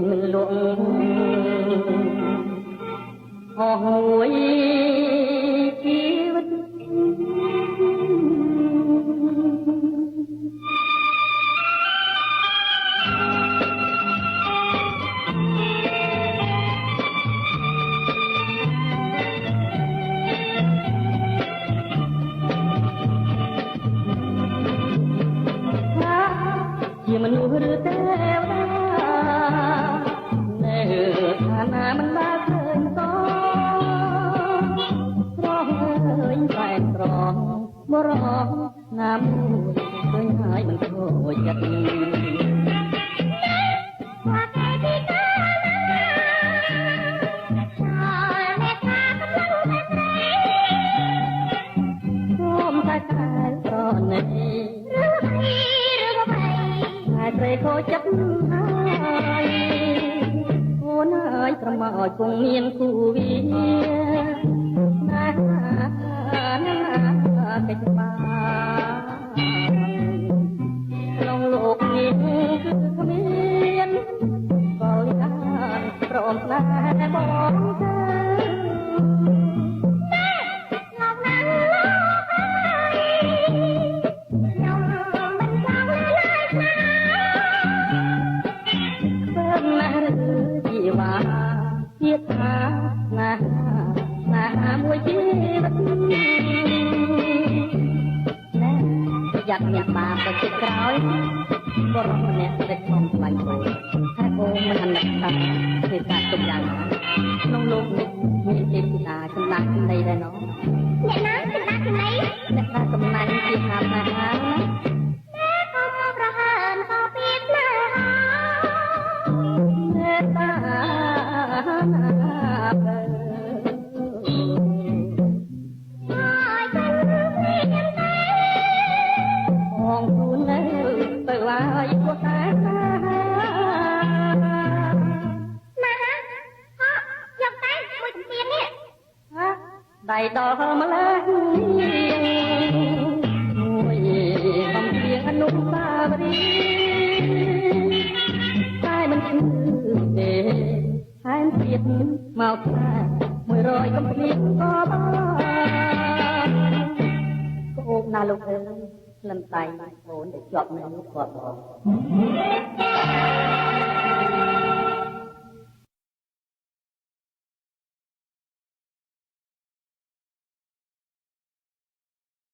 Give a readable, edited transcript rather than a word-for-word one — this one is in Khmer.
មិនលក់អស់មួយជីវិតជាមនុស្សឬទេវតានៅឋានៈមិនបានឃើញតស្រស់ឃើញតែត្រង់បរោះណាមួយឃើញហើយមិនខូចចិត្តព្រៃខូចចិត្តហើយអូនហើយប្រមោចគង់មានគូវាណាកិច្ចបាក្នុងលោកនេះគឺគ្មានក៏យ៉ាងព្រមតែបងទៅជាថាណាមួយជីវិតណែប្រយ័ត្នអ្នកបាបទៅក្រោយបរិបម្នាក់ដឹកបំផ្លាញហើយអូនមិនអាណិតថាទេសាទុកយ៉ាងណាក្នុងលោកនេះមានទេវតាចំណាស់នៃដែរណោះអ្នកណាចំណាស់នៃអ្នកណាកំណាញ់ជាហាមណាណាតែក៏មកប្រហើនក៏ពីផ្លែមេត្តាបងគូននៅទៅហើយពួកតែណាយកតែមួយជំនាញនេះដៃដល់ម្លេះមួយបំពេញអនុស្សាវរីយ៍តែមិនឈឺទេហើយទៀតមកថា100កំភ្លៀងក៏បានគោកណាលោកអើយក្លិនតែអូនដែលជាប់នៅនោះគាត់បង